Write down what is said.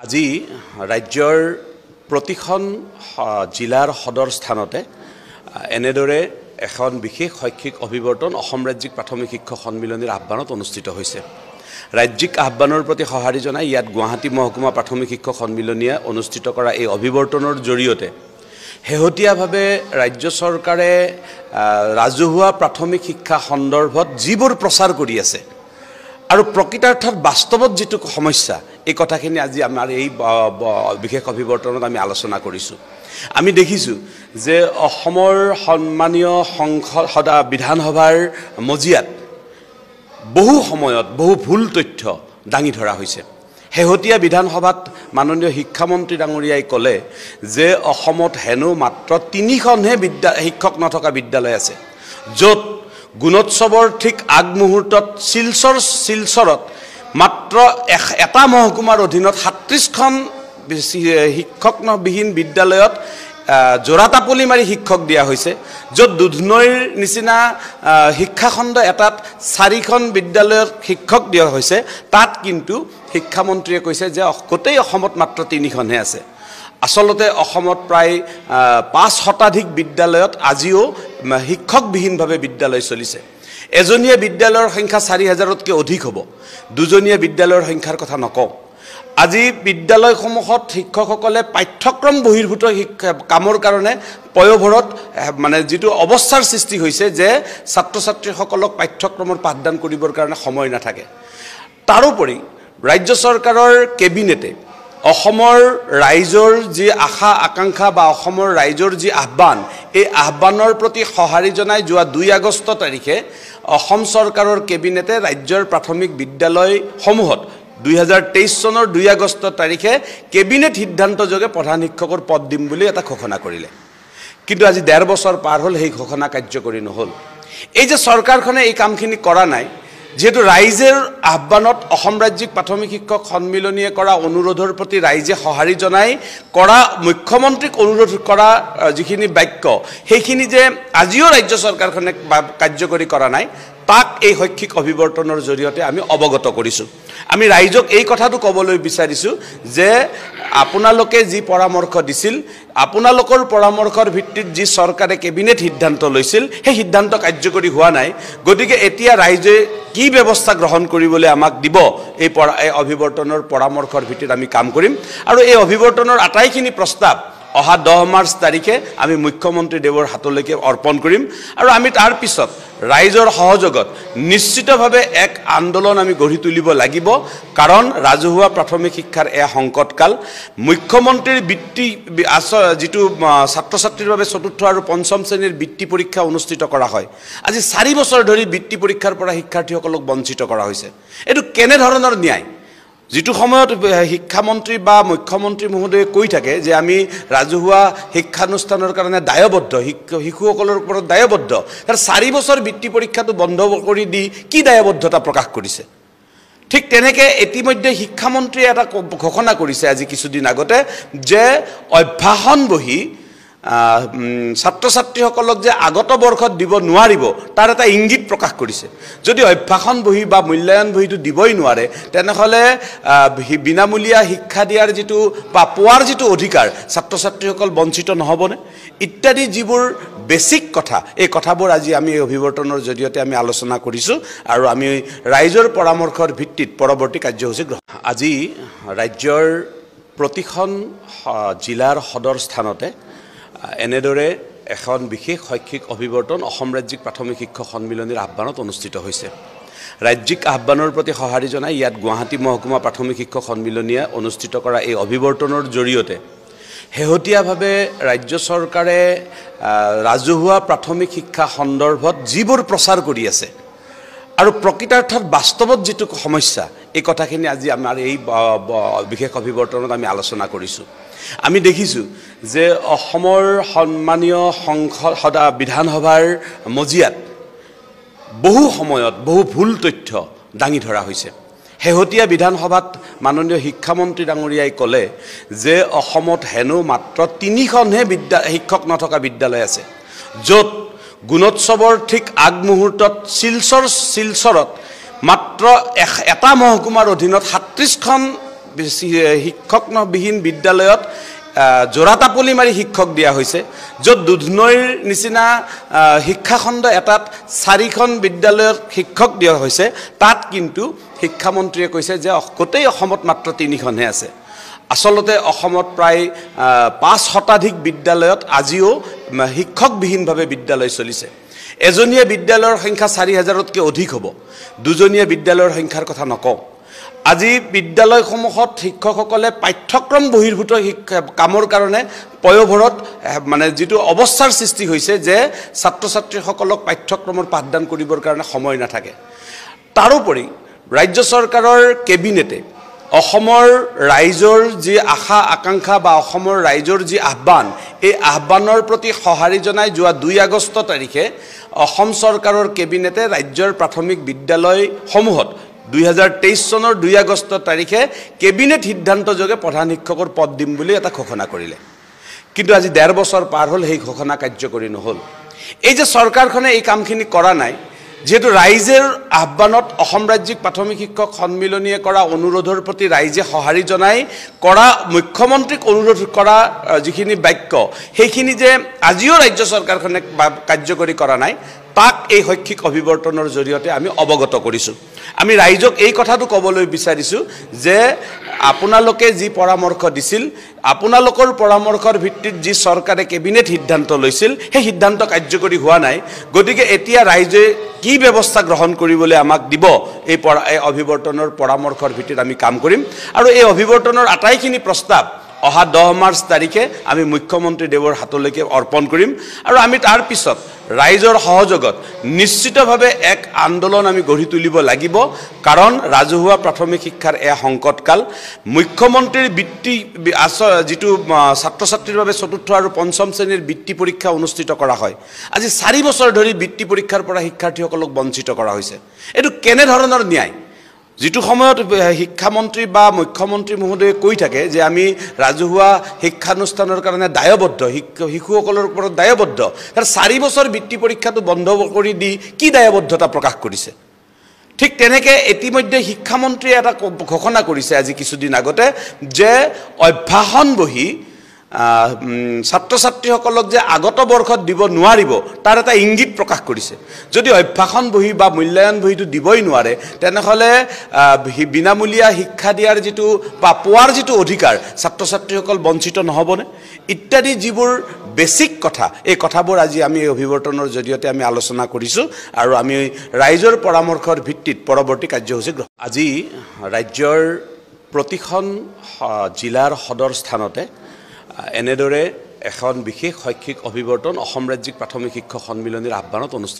আজি ৰাজ্যৰ প্ৰতিখন জিলাৰ সদৰ স্থানতে এনেদৰে এখন বিশেষ শৈক্ষিক অভিৱৰ্তন অসম ৰাজ্যিক প্ৰাথমিক শিক্ষক সন্মিলনীৰ আহ্বানত অনুষ্ঠিত হৈছে। ৰাজ্যিক আহ্বানৰ প্ৰতি সঁহাৰি জনাই ইয়াত গুৱাহাটী মহকুমা প্ৰাথমিক শিক্ষক সন্মিলনীয়ে অনুষ্ঠিত কৰা এই অভিৱৰ্তনৰ জৰিয়তে শেহতীয়াভাৱে ৰাজ্য চৰকাৰে ৰাজহুৱা প্ৰাথমিক শিক্ষা সন্দৰ্ভত যিবোৰ প্ৰচাৰ কৰি আছে আৰু প্ৰকৃতাৰ্থত বাস্তৱত যেটো সমস্যা এই কথাখিনি আজি আমাৰ এই বিশেষ অভিৱৰ্তনত আমি আলোচনা কৰিছোঁ। আমি দেখিছোঁ যে অসমৰ সন্মানীয় সংসদ বিধানসভাৰ মজিয়াত বহু সময়ত বহু ভুল তথ্য দাঙি ধৰা হৈছে। শেহতীয়া বিধানসভাত মাননীয় শিক্ষামন্ত্ৰী ডাঙৰীয়াই ক'লে যে অসমত হেনো মাত্ৰ 3খনহে শিক্ষক নথকা বিদ্যালয় আছে, য'ত গুণোৎসৱৰ ঠিক আগমুহূৰ্তত শিলচৰত মাত্ৰ এটা মহকুমাৰ অধীনত 37খন শিক্ষকবিহীন বিদ্যালয়ত জোৰাতাপলি মাৰি শিক্ষক দিয়া হৈছে, য'ত দুধনৈৰ নিচিনা শিক্ষাখণ্ড এটাত 4খন বিদ্যালয়ত শিক্ষক দিয়া হৈছে। তাত কিন্তু শিক্ষামন্ত্ৰীয়ে কৈছে যে গোটেই অসমত মাত্ৰ 3খনহে আছে। আচলতে অসমত প্ৰায় 5 শতাধিক বিদ্যালয়ত আজিও শিক্ষকবিহীনভাৱে বিদ্যালয় চলিছে। এজনীয়া বিদ্যালয়ৰ সংখ্যা 4000তকৈ অধিক হ'ব, দুজনীয়া বিদ্যালয়ৰ সংখ্যাৰ কথা নকওঁ। আজি বিদ্যালয়সমূহত শিক্ষকসকলে পাঠ্যক্ৰম বহিৰ্ভূত কামৰ কাৰণে পয়োভৰত মানে যিটো অৱস্থাৰ সৃষ্টি হৈছে যে ছাত্ৰ ছাত্ৰীসকলক পাঠ্যক্ৰমৰ পাঠদান কৰিবৰ কাৰণে সময় নাথাকে। তাৰোপৰি ৰাজ্য চৰকাৰৰ কেবিনেটে অসমৰ ৰাইজৰ যি আশা আকাংক্ষা বা অসমৰ ৰাইজৰ যি আহ্বান, এই আহ্বানৰ প্ৰতি সঁহাৰি জনাই যোৱা 2 আগষ্ট তাৰিখে অসম চৰকাৰৰ কেবিনেটে ৰাজ্যৰ প্ৰাথমিক বিদ্যালয়সমূহত 2023 চনৰ 2 আগষ্ট তাৰিখে কেবিনেট সিদ্ধান্তযোগে প্ৰধান শিক্ষকৰ পদ দিম বুলি এটা ঘোষণা কৰিলে। কিন্তু আজি 1.5 বছৰ পাৰ হ'ল, সেই ঘোষণা কাৰ্যকৰী নহ'ল। এই যে চৰকাৰখনে এই কামখিনি কৰা নাই, যেহেতু ৰাইজৰ আহ্বানত অসম ৰাজ্যিক প্ৰাথমিক শিক্ষক সন্মিলনীয়ে কৰা অনুৰোধৰ প্ৰতি ৰাইজে সঁহাৰি জনাই কৰা মুখ্যমন্ত্ৰীক অনুৰোধ কৰা যিখিনি বাক্য, সেইখিনি যে আজিও ৰাজ্য চৰকাৰখনে কাৰ্যকৰী কৰা নাই, তাক এই শৈক্ষিক অভিৱৰ্তনৰ জৰিয়তে আমি অৱগত কৰিছোঁ। আমি ৰাইজক এই কথাটো ক'বলৈ বিচাৰিছোঁ যে আপোনালোকে যি পৰামৰ্শ দিছিল, আপোনালোকৰ পৰামৰ্শৰ ভিত্তিত যি চৰকাৰে কেবিনেট সিদ্ধান্ত লৈছিল, সেই সিদ্ধান্ত কাৰ্যকৰী হোৱা নাই। গতিকে এতিয়া ৰাইজে কি ব্যৱস্থা গ্ৰহণ কৰিবলৈ আমাক দিব, এই অভিৱৰ্তনৰ পৰামৰ্শৰ ভিত্তিত আমি কাম কৰিম। আৰু এই অভিৱৰ্তনৰ আটাইখিনি প্ৰস্তাৱ অহা 10 মাৰ্চ তাৰিখে আমি মুখ্যমন্ত্ৰী দেৱৰ হাতলৈকে অৰ্পণ কৰিম। আৰু আমি তাৰ পিছত ৰাইজৰ সহযোগত নিশ্চিতভাৱে এক আন্দোলন আমি গঢ়ি তুলিব লাগিব, কাৰণ ৰাজহুৱা প্ৰাথমিক শিক্ষাৰ এয়া সংকটকাল। মুখ্যমন্ত্ৰীৰ বৃত্তি যিটো ছাত্ৰ ছাত্ৰীৰ বাবে 4ৰ্থ আৰু 5ম শ্ৰেণীৰ বৃত্তি পৰীক্ষা অনুষ্ঠিত কৰা হয়, আজি 4 বছৰ ধৰি বৃত্তি পৰীক্ষাৰ পৰা শিক্ষাৰ্থীসকলক বঞ্চিত কৰা হৈছে। এইটো কেনেধৰণৰ ন্যায়? যিটো সময়ত শিক্ষামন্ত্ৰী বা মুখ্যমন্ত্ৰী মহোদয়ে কৈ থাকে যে আমি ৰাজহুৱা শিক্ষানুষ্ঠানৰ কাৰণে দায়বদ্ধ, শিশুসকলৰ ওপৰত দায়বদ্ধ, তাৰ 4 বছৰ বৃত্তি পৰীক্ষাটো বন্ধ কৰি দি কি দায়বদ্ধতা প্ৰকাশ কৰিছে? ঠিক তেনেকৈ ইতিমধ্যে শিক্ষামন্ত্ৰীয়ে এটা ঘোষণা কৰিছে আজি কিছুদিন আগতে যে অভ্যাসন বহি ছাত্ৰ ছাত্ৰীসকলক যে আগত বৰ্ষত দিব নোৱাৰিব, তাৰ এটা ইংগিত প্ৰকাশ কৰিছে। যদি অভ্যাসন বহি বা মূল্যায়ন বহিটো দিবই নোৱাৰে, তেনেহ'লে বিনামূলীয়া শিক্ষা দিয়াৰ যিটো বা পোৱাৰ যিটো অধিকাৰ, ছাত্ৰ ছাত্ৰীসকল বঞ্চিত নহ'বনে? ইত্যাদি যিবোৰ বেছিক কথা, এই কথাবোৰ আজি আমি এই অভিৱৰ্তনৰ জৰিয়তে আমি আলোচনা কৰিছোঁ আৰু আমি ৰাইজৰ পৰামৰ্শৰ ভিত্তিত পৰৱৰ্তী কাৰ্যসূচী গ্ৰহণ। আজি ৰাজ্যৰ প্ৰতিখন জিলাৰ সদৰ স্থানতে এনেদৰে এখন বিশেষ শৈক্ষিক অভিৱৰ্তন অসম ৰাজ্যিক প্ৰাথমিক শিক্ষক সন্মিলনীৰ আহ্বানত অনুষ্ঠিত হৈছে। ৰাজ্যিক আহ্বানৰ প্ৰতি সঁহাৰি জনাই ইয়াত গুৱাহাটী মহকুমা প্ৰাথমিক শিক্ষক সন্মিলনীয়ে অনুষ্ঠিত কৰা এই অভিৱৰ্তনৰ জৰিয়তে শেহতীয়াভাৱে ৰাজ্য চৰকাৰে ৰাজহুৱা প্ৰাথমিক শিক্ষা সন্দৰ্ভত যিবোৰ প্ৰচাৰ কৰি আছে আৰু প্ৰকৃতাৰ্থত বাস্তৱত যেটো সমস্যা, এই কথাখিনি আজি আমাৰ এই বিশেষ অভিৱৰ্তনত আমি আলোচনা কৰিছোঁ। আমি দেখিছোঁ যে অসমৰ সন্মানীয় সংসদ বিধানসভাৰ মজিয়াত বহু সময়ত বহু ভুল তথ্য দাঙি ধৰা হৈছে। শেহতীয়া বিধানসভাত মাননীয় শিক্ষামন্ত্ৰী ডাঙৰীয়াই ক'লে যে অসমত হেনো মাত্ৰ 3খনহে শিক্ষক নথকা বিদ্যালয় আছে, য'ত গুণোৎসৱৰ ঠিক আগমুহূৰ্তত শিলচৰত মাত্ৰ এটা মহকুমাৰ অধীনত 37খন শিক্ষকবিহীন বিদ্যালয়ত জোৰাতাপলি মাৰি শিক্ষক দিয়া হৈছে, য'ত দুধনৈৰ নিচিনা শিক্ষাখণ্ড এটাত 4খন বিদ্যালয়ত শিক্ষক দিয়া হৈছে। তাত কিন্তু শিক্ষামন্ত্ৰীয়ে কৈছে যে গোটেই অসমত মাত্ৰ 3খনহে আছে। আচলতে অসমত প্ৰায় 5 শতাধিক বিদ্যালয়ত আজিও শিক্ষকবিহীনভাৱে বিদ্যালয় চলিছে। এজনীয়া বিদ্যালয়ৰ সংখ্যা 4000তকৈ অধিক হ'ব, দুজনীয়া বিদ্যালয়ৰ সংখ্যাৰ কথা নকওঁ। আজি বিদ্যালয়সমূহত শিক্ষকসকলে পাঠ্যক্ৰম বহিৰ্ভূত কামৰ কাৰণে পয়োভৰত মানে যিটো অৱস্থাৰ সৃষ্টি হৈছে যে ছাত্ৰ ছাত্ৰীসকলক পাঠ্যক্ৰমৰ পাঠদান কৰিবৰ কাৰণে সময় নাথাকে। তাৰোপৰি ৰাজ্য চৰকাৰৰ কেবিনেটে অসমৰ ৰাইজৰ যি আশা আকাংক্ষা বা অসমৰ ৰাইজৰ যি আহ্বান, এই আহ্বানৰ প্ৰতি সঁহাৰি জনাই যোৱা 2 আগষ্ট তাৰিখে অসম চৰকাৰৰ কেবিনেটে ৰাজ্যৰ প্ৰাথমিক বিদ্যালয়সমূহত 2023 চনৰ 2 আগষ্ট তাৰিখে কেবিনেট সিদ্ধান্তযোগে প্ৰধান শিক্ষকৰ পদ দিম বুলি এটা ঘোষণা কৰিলে। কিন্তু আজি 1.5 বছৰ পাৰ হ'ল, সেই ঘোষণা কাৰ্যকৰী নহ'ল। এই যে চৰকাৰখনে এই কামখিনি কৰা নাই, যেহেতু ৰাইজৰ আহ্বানত অসম ৰাজ্যিক প্ৰাথমিক শিক্ষক সন্মিলনীয়ে কৰা অনুৰোধৰ প্ৰতি ৰাইজে সঁহাৰি জনাই কৰা মুখ্যমন্ত্ৰীক অনুৰোধ কৰা যিখিনি বাক্য, সেইখিনি যে আজিও ৰাজ্য চৰকাৰখনে কাৰ্যকৰী কৰা নাই, তাক এই শৈক্ষিক অভিৱৰ্তনৰ জৰিয়তে আমি অৱগত কৰিছোঁ। আমি ৰাইজক এই কথাটো ক'বলৈ বিচাৰিছোঁ যে আপোনালোকে যি পৰামৰ্শ দিছিল, আপোনালোকৰ পৰামৰ্শৰ ভিত্তিত যি চৰকাৰে কেবিনেট সিদ্ধান্ত লৈছিল, সেই সিদ্ধান্ত কাৰ্যকৰী হোৱা নাই। গতিকে এতিয়া ৰাইজে কি ব্যৱস্থা গ্ৰহণ কৰিবলৈ আমাক দিব, এই অভিৱৰ্তনৰ পৰামৰ্শৰ ভিত্তিত আমি কাম কৰিম। আৰু এই অভিৱৰ্তনৰ আটাইখিনি প্ৰস্তাৱ অহা 10 মাৰ্চ তাৰিখে আমি মুখ্যমন্ত্ৰী দেৱৰ হাতলৈকে অৰ্পণ কৰিম। আৰু আমি তাৰ পিছত ৰাইজৰ সহযোগত নিশ্চিতভাৱে এক আন্দোলন আমি গঢ়ি তুলিব লাগিব, কাৰণ ৰাজহুৱা প্ৰাথমিক শিক্ষাৰ এয়া সংকটকাল। মুখ্যমন্ত্ৰীৰ বৃত্তি যিটো ছাত্ৰ ছাত্ৰীৰ বাবে 4ৰ্থ আৰু 5ম শ্ৰেণীৰ বৃত্তি পৰীক্ষা অনুষ্ঠিত কৰা হয়, আজি 4 বছৰ ধৰি বৃত্তি পৰীক্ষাৰ পৰা শিক্ষাৰ্থীসকলক বঞ্চিত কৰা হৈছে। এইটো কেনেধৰণৰ ন্যায়? যিটো সময়ত শিক্ষামন্ত্ৰী বা মুখ্যমন্ত্ৰী মহোদয়ে কৈ থাকে যে আমি ৰাজহুৱা শিক্ষানুষ্ঠানৰ কাৰণে দায়বদ্ধ, শিশুসকলৰ ওপৰত দায়বদ্ধ, তাৰ 4 বছৰ বৃত্তি পৰীক্ষাটো বন্ধ কৰি দি কি দায়বদ্ধতা প্ৰকাশ কৰিছে? ঠিক তেনেকৈ ইতিমধ্যে শিক্ষামন্ত্ৰীয়ে এটা ঘোষণা কৰিছে আজি কিছুদিন আগতে যে অভ্যাসন বহি ছাত্ৰ ছাত্ৰীসকলক যে আগত বৰ্ষত দিব নোৱাৰিব, তাৰ এটা ইংগিত প্ৰকাশ কৰিছে। যদি অভ্যাসন বহি বা মূল্যায়ন বহিটো দিবই নোৱাৰে, তেনেহ'লে বিনামূলীয়া শিক্ষা দিয়াৰ যিটো বা পোৱাৰ যিটো অধিকাৰ, ছাত্ৰ ছাত্ৰীসকল বঞ্চিত নহ'বনে? ইত্যাদি যিবোৰ বেছিক কথা, এই কথাবোৰ আজি আমি এই অভিৱৰ্তনৰ জৰিয়তে আমি আলোচনা কৰিছোঁ আৰু আমি ৰাইজৰ পৰামৰ্শৰ ভিত্তিত পৰৱৰ্তী কাৰ্যসূচী গ্ৰহণ। আজি ৰাজ্যৰ প্ৰতিখন জিলাৰ সদৰ স্থানতে এনেদৰে এখন বিশেষ শৈক্ষিক অভিৱৰ্তন অসম ৰাজ্যিক প্ৰাথমিক শিক্ষক সন্মিলনীৰ আহ্বানত অনুষ্ঠিত